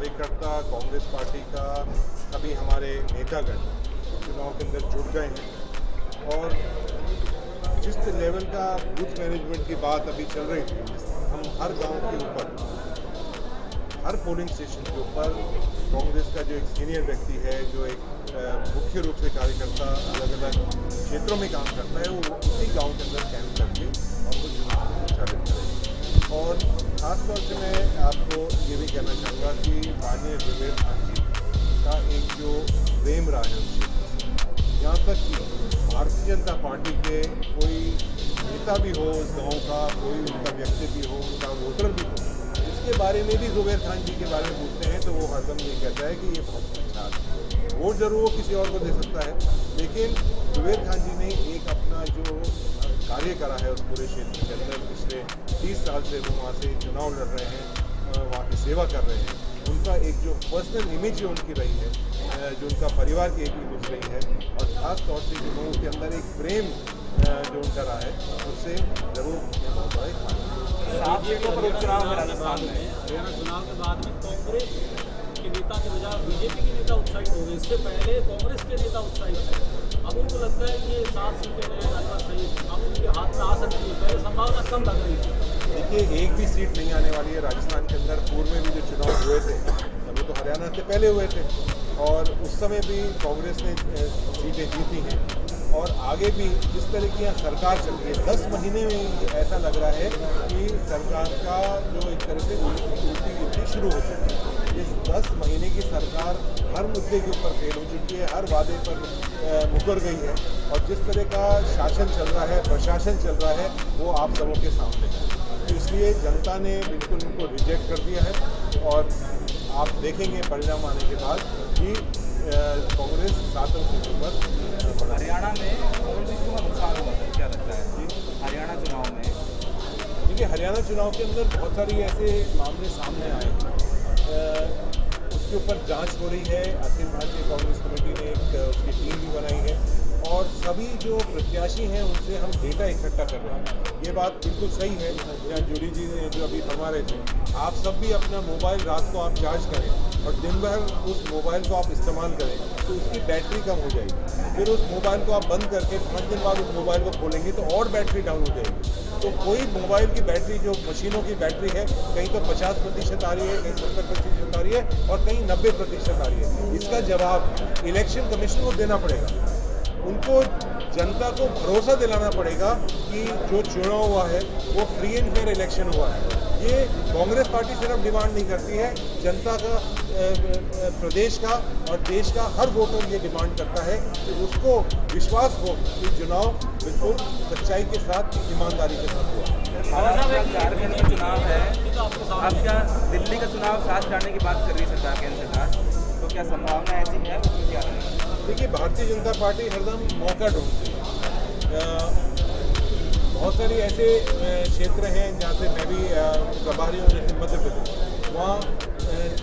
कार्यकर्ता कांग्रेस पार्टी का सभी हमारे नेतागण चुनाव के अंदर जुड़ गए हैं और जिस लेवल का बूथ मैनेजमेंट की बात अभी चल रही थी, हम हर गांव के ऊपर, हर पोलिंग स्टेशन के ऊपर कांग्रेस का जो एक सीनियर व्यक्ति है, जो एक मुख्य रूप से कार्यकर्ता अलग अलग क्षेत्रों में काम करता है, वो उसी गांव के अंदर कैंप करके और वो चुनाव को संचालित करेंगे। और ख़ासतौर से मैं आपको ये भी कहना चाहूँगा कि माननीय जुबेर खान जी का एक जो प्रेम रहा है उस क्षेत्र से, यहाँ तक कि भारतीय जनता पार्टी के कोई नेता भी हो उस गाँव का, कोई उनका व्यक्ति भी हो, उनका वोटर भी हो, इसके बारे में भी जुबेर खान जी के बारे में पूछते हैं तो वो हरदम ये कहता है कि ये बहुत अच्छा है। वोट जरूर वो किसी और को दे सकता है, लेकिन जुबेर खान जी ने एक अपना जो कार्य करा है उस पूरे क्षेत्र के अंदर, पिछले 30 साल से वो वहाँ से चुनाव लड़ रहे हैं, वहाँ की सेवा कर रहे हैं, उनका एक जो पर्सनल इमेज जो उनकी रही है, जो उनका परिवार की एक इमेज रही है, और ख़ास तौर से जो लोगों के अंदर एक प्रेम जो उनका रहा है, उससे जरूर बहुत बड़ा एक 7 सीटों पर उपचुनाव है राजस्थान में। हरियाणा चुनाव के बाद में कांग्रेस के नेता के बजाय बीजेपी के नेता उत्साहित हो गए। इससे पहले कांग्रेस के नेता उत्साहित थे, अब उनको लगता है कि ये 7 सीटें राजस्थान सहित अब उनके हाथ में आ सकती है, पहले संभावना कम लग रही थी। देखिए, एक भी सीट नहीं आने वाली है राजस्थान के अंदर। पूर्व में भी जो चुनाव हुए थे वो तो हरियाणा से पहले हुए थे और उस समय भी कांग्रेस ने सीटें जीती हैं, और आगे भी जिस तरह की यहाँ सरकार चल रही है, 10 महीने में ऐसा लग रहा है कि सरकार का जो एक तरह से उल्टी गिनती शुरू हो चुकी है। इस 10 महीने की सरकार हर मुद्दे के ऊपर फेल हो चुकी है, हर वादे पर मुकर गई है, और जिस तरह का शासन चल रहा है, प्रशासन चल रहा है, वो आप सबों के सामने है। तो इसलिए जनता ने बिल्कुल उनको रिजेक्ट कर दिया है, और आप देखेंगे परिणाम आने के बाद कि कांग्रेस 7 सीटों पर। हरियाणा में कौन सी सीटों का नुकसान हुआ था, क्या लगता है हरियाणा चुनाव में? देखिए, हरियाणा चुनाव के अंदर बहुत सारी ऐसे मामले सामने आए हैं, उसके ऊपर जांच हो रही है। अखिल भारतीय कांग्रेस कमेटी ने एक उसकी टीम भी बनाई है, और सभी जो प्रत्याशी हैं उनसे हम डेटा इकट्ठा कर रहे हैं। ये बात बिल्कुल सही है, जहाँ जूली जी ने जो अभी फरमा रहे थे, आप सब भी अपना मोबाइल रात को आप चार्ज करें और दिन भर उस मोबाइल को आप इस्तेमाल करें तो उसकी बैटरी कम हो जाएगी। फिर उस मोबाइल को आप बंद करके 5 दिन बाद उस मोबाइल को खोलेंगे तो और बैटरी डाउन हो जाएगी। तो कोई मोबाइल की बैटरी, जो मशीनों की बैटरी है, कहीं तो 50% आ रही है, कहीं 70% आ रही है, और कहीं 90% आ रही है। इसका जवाब इलेक्शन कमीशन को देना पड़ेगा। उनको जनता को भरोसा दिलाना पड़ेगा कि जो चुनाव हुआ है वो फ्री एंड फेयर इलेक्शन हुआ है। ये कांग्रेस पार्टी सिर्फ डिमांड नहीं करती है, जनता का, प्रदेश का और देश का हर वोटर ये डिमांड करता है कि उसको विश्वास हो कि चुनाव बिल्कुल सच्चाई के साथ, ईमानदारी के साथ हुआ। झारखंड में चुनाव है, अब क्या दिल्ली का चुनाव साथ जाने की बात कर रही सरकार, केंद्र सरकार, तो क्या संभावना ऐसी है? उसमें क्या है? देखिए, भारतीय जनता पार्टी हरदम मौका ढूंढती है। बहुत सारे ऐसे क्षेत्र हैं जहाँ से मैं भी प्रभारी हूँ, जैसे मध्य प्रदेश, वहाँ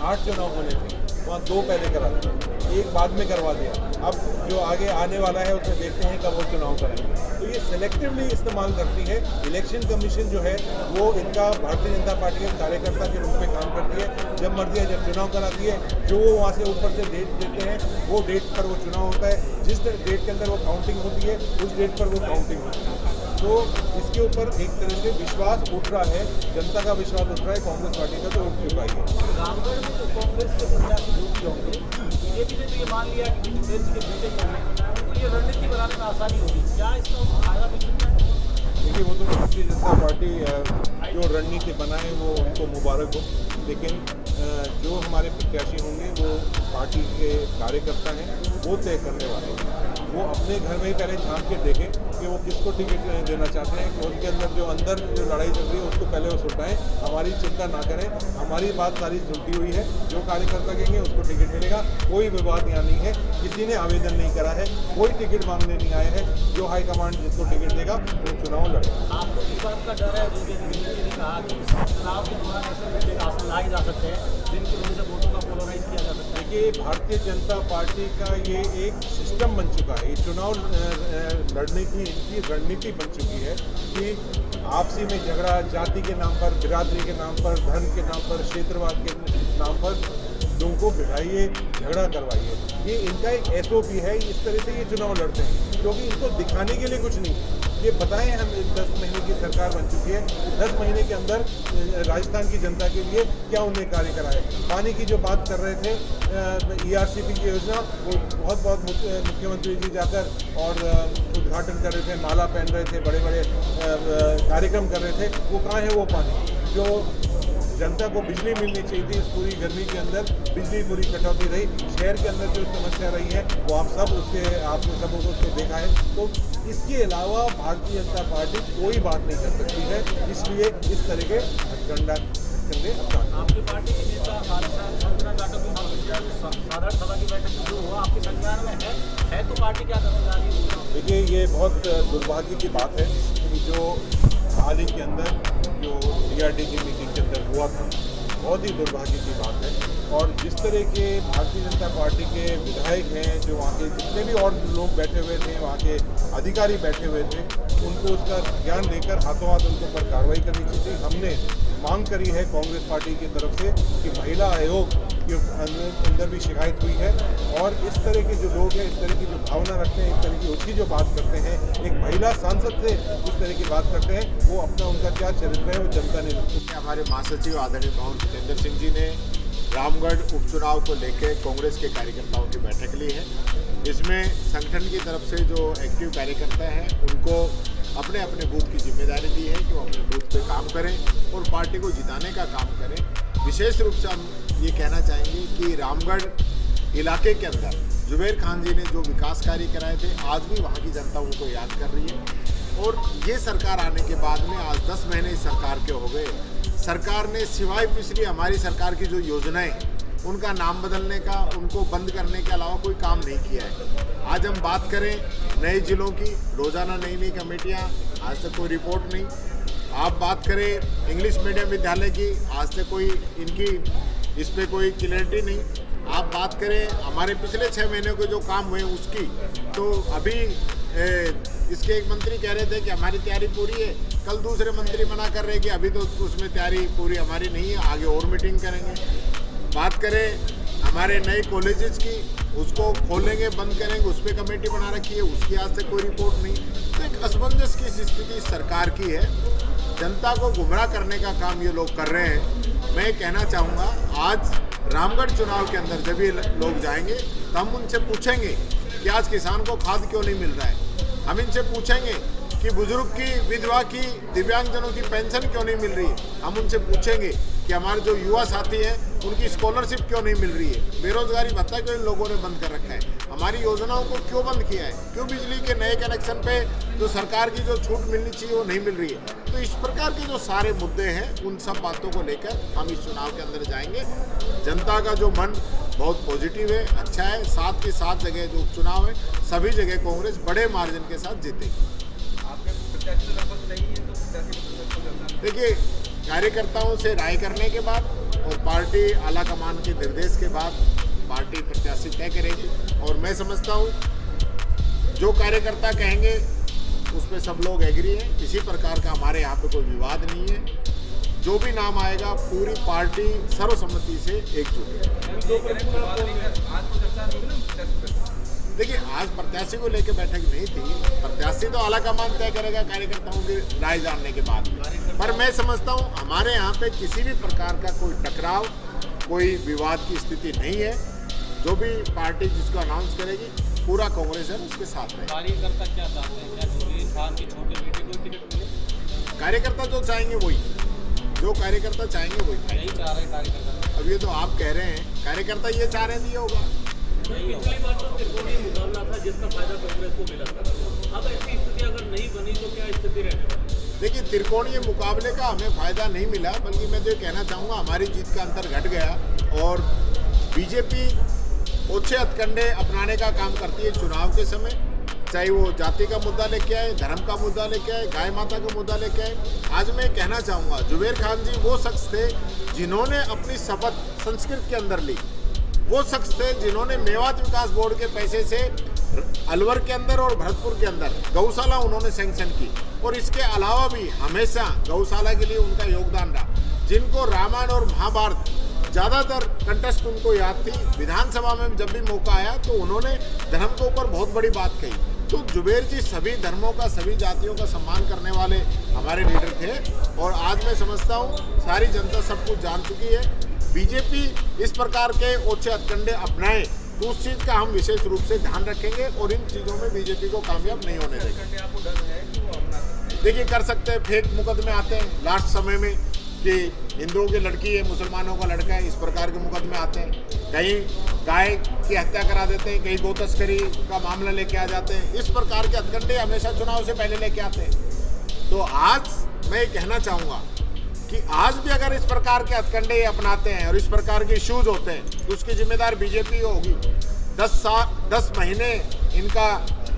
8 चुनाव होने थे, वहाँ 2 पहले करा दिया, 1 बाद में करवा दिया। अब जो आगे आने वाला है उसमें देखते हैं कब वो चुनाव करेंगे। तो ये सेलेक्टिवली इस्तेमाल करती है इलेक्शन कमीशन जो है, वो इनका भारतीय जनता पार्टी के कार्यकर्ता के रूप में काम करती है। जब मर्जी है, जब चुनाव कराती है, जो वो वहाँ से ऊपर से डेट देते हैं, वो डेट पर वो चुनाव होता है। जिस डेट के अंदर वो काउंटिंग होती है, उस डेट पर वो काउंटिंग होती है। तो इसके ऊपर एक तरह से विश्वास उठ रहा है, जनता का विश्वास उठ रहा है, कांग्रेस पार्टी का तो उठ चुका ही है। रामगढ़ में जो कांग्रेस के प्रत्याशी जीत होंगे, बीजेपी ने तो ये मान लिया कि जुबेर जी के बेटे जो हैं उनको ये रणनीति बनाने में आसानी होगी, क्या इसका फायदा मिल सकता है? देखिए, वो तो भारतीय जनता पार्टी जो रणनीति बनाए वो उनको मुबारक हो, लेकिन जो हमारे प्रत्याशी होंगे वो पार्टी के कार्यकर्ता हैं, वो तय करने वाले हैं। वो अपने घर में ही पहले झांक के देखें कि वो किसको टिकट देना चाहते हैं, कि उनके अंदर जो लड़ाई चल रही है उसको पहले वो सुलटाएं। हमारी चिंता ना करें, हमारी बात सारी सुलटी हुई है। जो कार्यकर्ता कहेंगे उसको टिकट मिलेगा, कोई विवाद यहाँ नहीं है, किसी ने आवेदन नहीं करा है, कोई टिकट मांगने नहीं आए हैं। जो हाईकमांड जिसको टिकट देगा वो चुनाव लड़ेगा। आपको इस बात का डर है, जो ने कहा कि चुनाव के दौरान ऐसे आसन लाए जा सकते हैं जिनकी वजह से वोटों का पोलराइज किया जा सकता है? देखिए, भारतीय जनता पार्टी का ये एक सिस्टम बन चुका है, ये चुनाव लड़ने की इनकी रणनीति बन चुकी है कि आपसी में झगड़ा, जाति के नाम पर, बिरादरी के नाम पर, धर्म के नाम पर, क्षेत्रवाद के नाम पर लोगों को बिठाइए, झगड़ा करवाइए। ये इनका एक SOP है, इस तरह से ये चुनाव लड़ते हैं, क्योंकि इनको दिखाने के लिए कुछ नहीं है। ये बताएं हम 10 महीने की सरकार बन चुकी है, 10 महीने के अंदर राजस्थान की जनता के लिए क्या उन्हें कार्य कराए। पानी की जो बात कर रहे थे, ERCP की योजना, वो बहुत मुख्यमंत्री जी जाकर और उद्घाटन कर रहे थे, माला पहन रहे थे, बड़े बड़े कार्यक्रम कर रहे थे। वो कहाँ है वो पानी जो जनता को बिजली मिलनी चाहिए थी? इस पूरी गर्मी के अंदर बिजली पूरी कटौती रही, शहर के अंदर जो समस्या रही है वो आपने सब उसको देखा है। तो इसके अलावा भारतीय जनता पार्टी कोई बात नहीं कर सकती है, इसलिए इस तरह के हथकंडे अपनाते। आपकी पार्टी के नेता संजना जाटव साधारण सभा की बैठक में जो हुआ आपके संज्ञान में है तो पार्टी क्या करने जा रही है? देखिए, ये बहुत दुर्भाग्य की बात है कि जो हाल ही के अंदर जो DRD की मीटिंग के अंदर हुआ था, बहुत ही दुर्भाग्य की बात है। और जिस तरह के भारतीय जनता पार्टी के विधायक हैं, जो वहाँ के जितने भी और लोग बैठे हुए थे, वहाँ के अधिकारी बैठे हुए थे, उनको उसका ज्ञान लेकर हाथों हाथ उनके ऊपर कार्रवाई करनी चाहिए। हमने मांग करी है कांग्रेस पार्टी की तरफ से कि महिला आयोग के अंदर भी शिकायत हुई है, और इस तरह के जो लोग हैं, इस तरह की जो भावना रखते हैं, इस तरह की उसकी जो बात करते हैं, एक महिला सांसद से इस तरह की बात करते हैं, वो अपना उनका क्या चरित्र है वो जनता ने नहीं। हमारे महासचिव आदरणीय पवन जितेंद्र सिंह जी ने रामगढ़ उपचुनाव को लेकर कांग्रेस के कार्यकर्ताओं की बैठक ली है। इसमें संगठन की तरफ से जो एक्टिव कार्यकर्ता हैं उनको अपने अपने बूथ की जिम्मेदारी दी है कि वो अपने बूथ पे काम करें और पार्टी को जिताने का काम करें। विशेष रूप से हम ये कहना चाहेंगे कि रामगढ़ इलाके के अंदर जुबेर खान जी ने जो विकास कार्य कराए थे, आज भी वहाँ की जनता उनको याद कर रही है। और ये सरकार आने के बाद में आज 10 महीने इस सरकार के हो गए, सरकार ने सिवाय पिछली हमारी सरकार की जो योजनाएं, उनका नाम बदलने का, उनको बंद करने के अलावा कोई काम नहीं किया है। आज हम बात करें नए जिलों की, रोजाना नई नई कमेटियां, आज तक कोई रिपोर्ट नहीं। आप बात करें इंग्लिश मीडियम विद्यालय की, आज तक कोई इनकी इस पर कोई क्लियरिटी नहीं। आप बात करें हमारे पिछले 6 महीने के जो काम हुए उसकी, तो अभी इसके एक मंत्री कह रहे थे कि हमारी तैयारी पूरी है, कल दूसरे मंत्री मना कर रहे हैं कि अभी तो उसमें तैयारी पूरी हमारी नहीं है, आगे और मीटिंग करेंगे। बात करें हमारे नए कॉलेजेस की, उसको खोलेंगे बंद करेंगे, उस पर कमेटी बना रखी है, उसकी आज तक कोई रिपोर्ट नहीं। तो एक असमंजस की स्थिति सरकार की है, जनता को गुमराह करने का काम ये लोग कर रहे हैं। मैं कहना चाहूँगा, आज रामगढ़ चुनाव के अंदर जब ये लोग जाएंगे तो हम उनसे पूछेंगे कि आज किसान को खाद क्यों नहीं मिल रहा है। हम इनसे पूछेंगे कि बुजुर्ग की, विधवा की, दिव्यांगजनों की पेंशन क्यों नहीं मिल रही है। हम उनसे पूछेंगे कि हमारे जो युवा साथी हैं उनकी स्कॉलरशिप क्यों नहीं मिल रही है, बेरोजगारी भत्ता क्यों इन लोगों ने बंद कर रखा है, हमारी योजनाओं को क्यों बंद किया है, क्यों बिजली के नए कनेक्शन पे जो सरकार की जो छूट मिलनी चाहिए वो नहीं मिल रही है। तो इस प्रकार के जो सारे मुद्दे हैं, उन सब बातों को लेकर हम इस चुनाव के अंदर जाएंगे। जनता का जो मन बहुत पॉजिटिव है, अच्छा है। 7 की 7 जगह जो उपचुनाव है, सभी जगह कांग्रेस बड़े मार्जिन के साथ जीतेगी। देखिए, कार्यकर्ताओं से राय करने के बाद और पार्टी आला कमान के निर्देश के बाद पार्टी प्रत्याशी तय करेगी। और मैं समझता हूँ जो कार्यकर्ता कहेंगे उस पर सब लोग एग्री हैं, किसी प्रकार का हमारे यहाँ पे कोई विवाद नहीं है। जो भी नाम आएगा पूरी पार्टी सर्वसम्मति से एकजुट है। देखिए, आज प्रत्याशी को लेकर बैठक नहीं थी, प्रत्याशी तो आला कमान तय करेगा कार्यकर्ताओं की राय जानने के बाद। पर मैं समझता हूँ हमारे यहाँ पे किसी भी प्रकार का कोई टकराव, कोई विवाद की स्थिति नहीं है। जो भी पार्टी जिसको अनाउंस करेगी, पूरा कांग्रेस है उसके साथ है। कार्यकर्ता क्या चाहते हैं? क्या जुबेर खान की छोटे बेटे को टिकट मिले? कार्यकर्ता जो चाहेंगे वही, जो कार्यकर्ता चाहेंगे वही। नहीं चाह रहे कार्यकर्ता? अब ये तो आप कह रहे हैं, कार्यकर्ता ये चाह रहे दिया होगा। पिछली बार तो त्रिकोणीय मुकाबला था जिसका फायदा कांग्रेस को मिला था। अब ऐसी स्थिति अगर नहीं बनी तो क्या स्थिति रहने वाली? देखिए, त्रिकोणीय मुकाबले का हमें फायदा नहीं मिला, बल्कि मैं तो ये कहना चाहूँगा हमारी जीत का अंतर घट गया। और बीजेपी ओछे हथकंडे अपनाने का काम करती है चुनाव के समय, चाहे वो जाति का मुद्दा लेके आए, धर्म का मुद्दा लेके आए, गाय माता का मुद्दा लेके आए। आज मैं कहना चाहूँगा जुबेर खान जी वो शख्स थे जिन्होंने अपनी शपथ संस्कृत के अंदर ली, वो शख्स थे जिन्होंने मेवात विकास बोर्ड के पैसे से अलवर के अंदर और भरतपुर के अंदर गौशाला उन्होंने सैंक्शन की। और इसके अलावा भी हमेशा गौशाला के लिए उनका योगदान रहा। जिनको रामायण और महाभारत ज़्यादातर कंटेस्ट उनको याद थी। विधानसभा में जब भी मौका आया तो उन्होंने धर्म के ऊपर बहुत बड़ी बात कही। तो जुबेर जी सभी धर्मों का, सभी जातियों का सम्मान करने वाले हमारे लीडर थे और आज मैं समझता हूँ सारी जनता सब कुछ जान चुकी है। बीजेपी इस प्रकार के ओछे हथकंडे अपनाए तो उस चीज़ का हम विशेष रूप से ध्यान रखेंगे और इन चीज़ों में बीजेपी को कामयाब नहीं होने देंगे। देखिए, कर सकते हैं, फेक मुकदमे आते हैं लास्ट समय में कि हिंदुओं की लड़की है, मुसलमानों का लड़का है, इस प्रकार के मुकदमे आते हैं। कहीं गाय की हत्या करा देते हैं, कहीं गौ तस्करी का मामला लेके आ जाते हैं। इस प्रकार के हथकंडे हमेशा चुनाव से पहले लेके आते हैं। तो आज मैं कहना चाहूँगा कि आज भी अगर इस प्रकार के हथकंडे अपनाते हैं और इस प्रकार के इश्यूज होते हैं तो उसकी जिम्मेदार बीजेपी होगी। 10 महीने इनका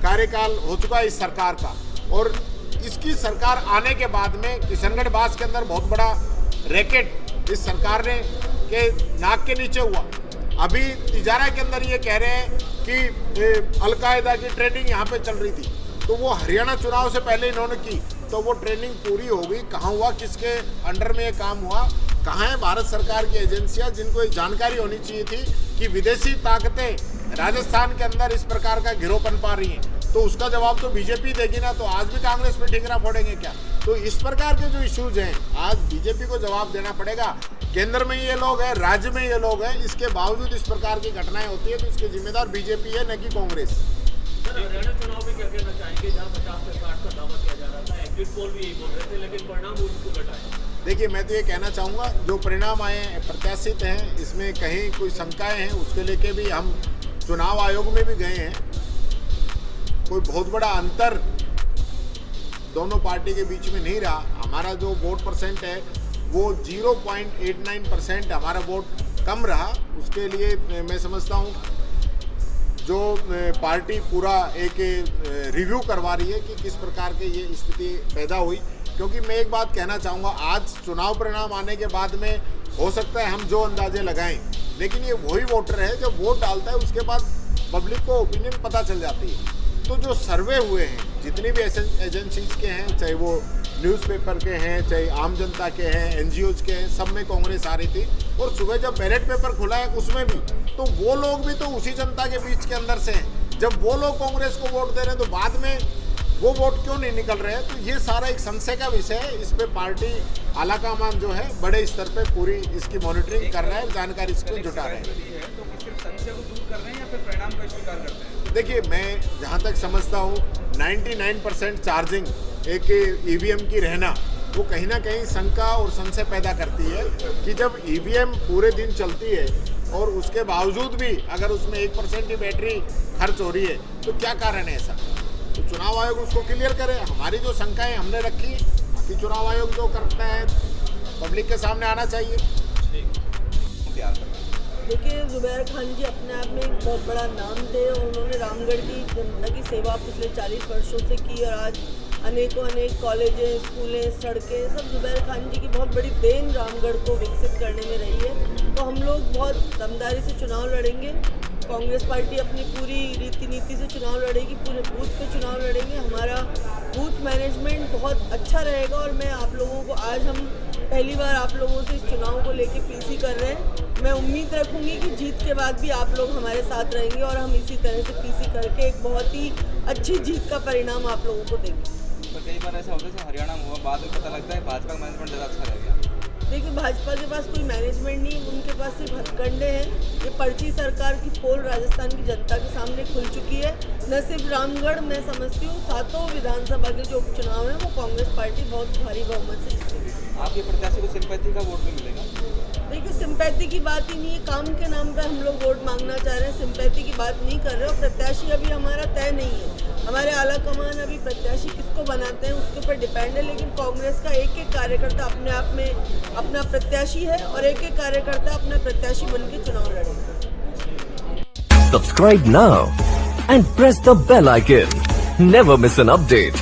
कार्यकाल हो चुका है इस सरकार का और इसकी सरकार आने के बाद में किशनगढ़ बास के अंदर बहुत बड़ा रैकेट इस सरकार ने के नाक के नीचे हुआ। अभी तिजारा के अंदर ये कह रहे हैं कि अलकायदा की ट्रेनिंग यहाँ पे चल रही थी, तो वो हरियाणा चुनाव से पहले इन्होंने की, तो वो ट्रेनिंग पूरी हो गई। कहाँ हुआ, किसके अंडर में ये काम हुआ, कहाँ है भारत सरकार की एजेंसियाँ जिनको ये जानकारी होनी चाहिए थी कि विदेशी ताकतें राजस्थान के अंदर इस प्रकार का गिरोह पा रही हैं। तो उसका जवाब तो बीजेपी देगी ना, तो आज भी कांग्रेस पे ठिकरा फोड़ेंगे क्या? तो इस प्रकार के जो इश्यूज हैं आज बीजेपी को जवाब देना पड़ेगा। केंद्र में ये लोग हैं, राज्य में ये लोग हैं, इसके बावजूद इस प्रकार की घटनाएं होती है तो इसके जिम्मेदार बीजेपी है, न कि कांग्रेस। सर, हरियाणा चुनाव में क्या कहना चाहेंगे, जहाँ 50 से 60 का दावा किया जा रहा था, एग्जिट पोल भी यही बोल रहे थे, लेकिन परिणाम उनको घटाए। देखिए, मैं तो ये कहना चाहूँगा जो परिणाम आए हैं प्रत्याशित हैं, इसमें कहीं कोई शंकाएं हैं उसके लेके भी हम चुनाव आयोग में भी गए हैं। कोई बहुत बड़ा अंतर दोनों पार्टी के बीच में नहीं रहा। हमारा जो वोट परसेंट है वो 0.89% हमारा वोट कम रहा। उसके लिए मैं समझता हूँ जो पार्टी पूरा एक रिव्यू करवा रही है कि किस प्रकार के ये स्थिति पैदा हुई। क्योंकि मैं एक बात कहना चाहूँगा, आज चुनाव परिणाम आने के बाद में हो सकता है हम जो अंदाजे लगाएं, लेकिन ये वही वोटर है जो वोट डालता है उसके बाद पब्लिक को ओपिनियन पता चल जाती है। तो जो सर्वे हुए हैं जितनी भी एजेंसीज के हैं, चाहे वो न्यूज़पेपर के हैं, चाहे आम जनता के हैं, एनजीओज के हैं, सब में कांग्रेस आ रही थी। और सुबह जब बैलेट पेपर खुला है उसमें भी तो वो लोग भी तो उसी जनता के बीच के अंदर से हैं। जब वो लोग कांग्रेस को वोट दे रहे हैं तो बाद में वो वोट क्यों नहीं निकल रहे हैं? तो ये सारा एक संशय का विषय है। इस पे पार्टी आलाकमान जो है बड़े स्तर पे पूरी इसकी मॉनिटरिंग कर रहा है, जानकारी इसको जुटा रहे हैं। देखिए, मैं जहाँ तक समझता हूँ 99% चार्जिंग एक ईवीएम की रहना वो कहीं ना कहीं शंका और संशय पैदा करती है कि जब ईवीएम पूरे दिन चलती है और उसके बावजूद भी अगर उसमें 1% की बैटरी खर्च हो रही है तो क्या कारण है ऐसा? तो चुनाव आयोग उसको क्लियर करे। हमारी जो शंकाएं हमने रखी कि चुनाव आयोग जो करता है पब्लिक के सामने आना चाहिए। देखिए, जुबैर खान जी अपने आप में एक बहुत बड़ा नाम थे और उन्होंने रामगढ़ की जनता की सेवा पिछले 40 वर्षों से की और आज अनेक कॉलेजें, स्कूलें, सड़कें, सब जुबैर खान जी की बहुत बड़ी देन रामगढ़ को विकसित करने में रही है। तो हम लोग बहुत दमदारी से चुनाव लड़ेंगे। कांग्रेस पार्टी अपनी पूरी रीति नीति से चुनाव लड़ेगी, पूरे बूथ पे चुनाव लड़ेंगे। हमारा बूथ मैनेजमेंट बहुत अच्छा रहेगा और मैं आप लोगों को आज हम पहली बार आप लोगों से इस चुनाव को लेके पीसी कर रहे हैं। मैं उम्मीद रखूंगी कि जीत के बाद भी आप लोग हमारे साथ रहेंगे और हम इसी तरह से पीसी करके एक बहुत ही अच्छी जीत का परिणाम आप लोगों को देंगे। तो कई बार ऐसा होता है हरियाणा में हुआ, बाद में पता लगता है भाजपा का मैनेजमेंट ज़्यादा अच्छा रह गया। देखिए, भाजपा के पास कोई मैनेजमेंट नहीं, उनके पास सिर्फ हथकंडे हैं। ये पर्ची सरकार की पोल राजस्थान की जनता के सामने खुल चुकी है। न सिर्फ रामगढ़, मैं समझती हूँ 7 विधानसभा के जो उपचुनाव हैं वो कांग्रेस पार्टी बहुत भारी बहुमत से जीतेगी। आपके प्रत्याशी को सिंपैथी का वोट भी मिलेगा? देखिए, सिंपैथी की बात ही नहीं है। काम के नाम पर हम लोग वोट मांगना चाह रहे हैं, सिंपैथी की बात नहीं कर रहे हो। प्रत्याशी अभी हमारा तय नहीं है। हमारे आला कमान अभी प्रत्याशी किसको बनाते हैं उसके ऊपर डिपेंड है, लेकिन कांग्रेस का एक कार्यकर्ता अपने आप में अपना प्रत्याशी है और एक कार्यकर्ता अपना प्रत्याशी बन के चुनाव लड़ेगा। Subscribe now and press the bell icon. Never miss an update.